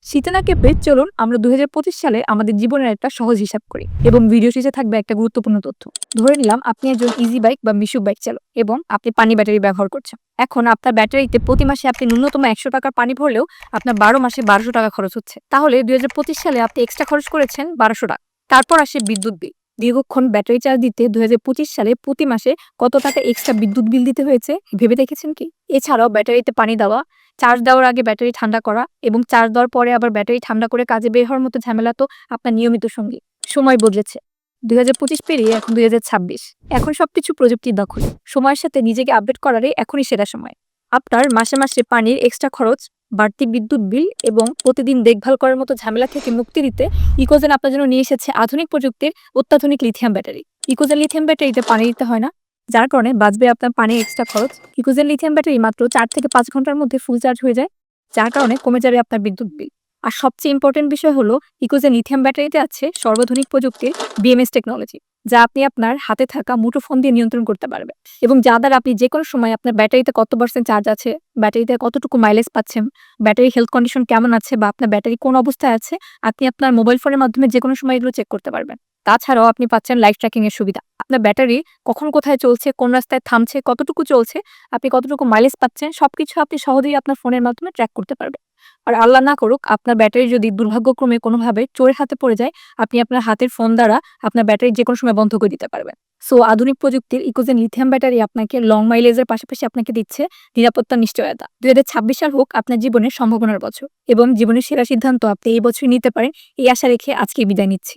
শীতে না কেঁপে চলুন আমরা 2025 সালে আমাদের জীবনের একটা সহজ হিসাব করি এবং ভিডিও শেষে থাকবে একটা গুরুত্বপূর্ণ তথ্য। ধরে নিলাম আপনি একজন ইজি বাইক বা মিশুক বাইক চালক এবং আপনি পানি ব্যাটারি ব্যবহার করছেন। এখন আপনার ব্যাটারিতে প্রতি মাসে আপনি ন্যূনতম 100 টাকার পানি ভরলেও আপনার 12 মাসে 1200 টাকা খরচ হচ্ছে। তাহলে 2025 সালে আপনি এক্সট্রা খরচ করেছেন 1200 টাকা। তারপর আসে বিদ্যুৎ বিল। দীর্ঘক্ষণ ব্যাটারি চার্জ দিতে 2025 সালে প্রতি মাসে কত টাকা এক্সট্রা বিদ্যুৎ বিল দিতে হয়েছে ভেবে দেখেছেন কি? এছাড়াও ব্যাটারিতে পানি দেওয়া, চার্জ দেওয়ার আগে ব্যাটারি ঠান্ডা করা এবং চার্জ দেওয়ার পরে আবার ব্যাটারি ঠান্ডা করে কাজে বের হওয়ার মতো ঝামেলা তো আপনার নিয়মিত সঙ্গী। সময় বদলেছে। 2025 পেরিয়ে এখন 2026। এখন সবকিছু প্রযুক্তির দখলে। সময়ের সাথে নিজেকে আপডেট করারই এখনই সেরা সময়। আপনার মাসে মাসে পানির এক্সট্রা খরচ, বাড়তি বিদ্যুৎ বিল এবং প্রতিদিন দেখভাল করার মতো ঝামেলা থেকে মুক্তি দিতে ইকোজেন আপনার জন্য নিয়ে এসেছে আধুনিক প্রযুক্তির অত্যাধুনিক লিথিয়াম ব্যাটারি। ইকোজেন লিথিয়াম ব্যাটারিতে পানি দিতে হয় না, যার কারণে বাঁচবে আপনার পানির এক্সট্রা খরচ। ইকোজেন লিথিয়াম ব্যাটারি মাত্র 4 থেকে 5 ঘন্টার মধ্যে ফুল চার্জ হয়ে যায়, যার কারণে কমে যাবে আপনার বিদ্যুৎ বিল। আর সবচেয়ে ইম্পর্টেন্ট বিষয় হলো ইকোজেন লিথিয়াম ব্যাটারিতে আছে সর্বাধুনিক প্রযুক্তির বিএমএস টেকনোলজি, যা আপনি আপনার হাতে থাকা মুঠোফোন দিয়ে নিয়ন্ত্রণ করতে পারবেন এবং যা দ্বারা আপনি যে কোনো সময় আপনার ব্যাটারিতে কত পার্সেন্ট চার্জ আছে, ব্যাটারিতে কতটুকু মাইলেজ পাচ্ছেন, ব্যাটারি হেলথ কন্ডিশন কেমন আছে বা আপনার ব্যাটারি কোন অবস্থায় আছে, আপনি আপনার মোবাইল ফোনের মাধ্যমে যে কোনো সময় এগুলো চেক করতে পারবেন। তাছাড়াও আপনি পাচ্ছেন লাইভ ট্র্যাকিং এর সুবিধা। আপনার ব্যাটারি কখন কোথায় চলছে, কোন রাস্তায় থামছে, কতটুকু চলছে, আপনি কতটুকু মাইলেজ পাচ্ছেন, সবকিছু আপনি সহজেই আপনার ফোনের মাধ্যমে ট্র্যাক করতে পারবেন। আর আল্লাহ না করুক আপনার ব্যাটারি যদি দুর্ভাগ্যক্রমে কোনোভাবে চোরের হাতে পড়ে যায়, আপনি আপনার হাতের ফোন দ্বারা আপনার ব্যাটারি যে কোনো সময় বন্ধ করে দিতে পারবেন। সো আধুনিক প্রযুক্তির ইকোজেন লিথিয়াম ব্যাটারি আপনাকে লং মাইলেজের পাশাপাশি আপনাকে দিচ্ছে নিরাপত্তার নিশ্চয়তা। 2026 সাল হোক আপনার জীবনের সম্ভাবনার বছর এবং জীবনের সেরা সিদ্ধান্ত আপনি এই বছরই নিতে পারেন, এই আশা রেখে আজকে বিদায় নিচ্ছি।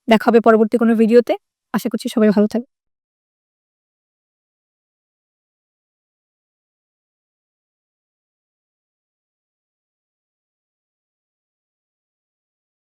দেখা হবে পরবর্তী কোনো ভিডিওতে। আশা করছি সবাই ভালো থাকবে।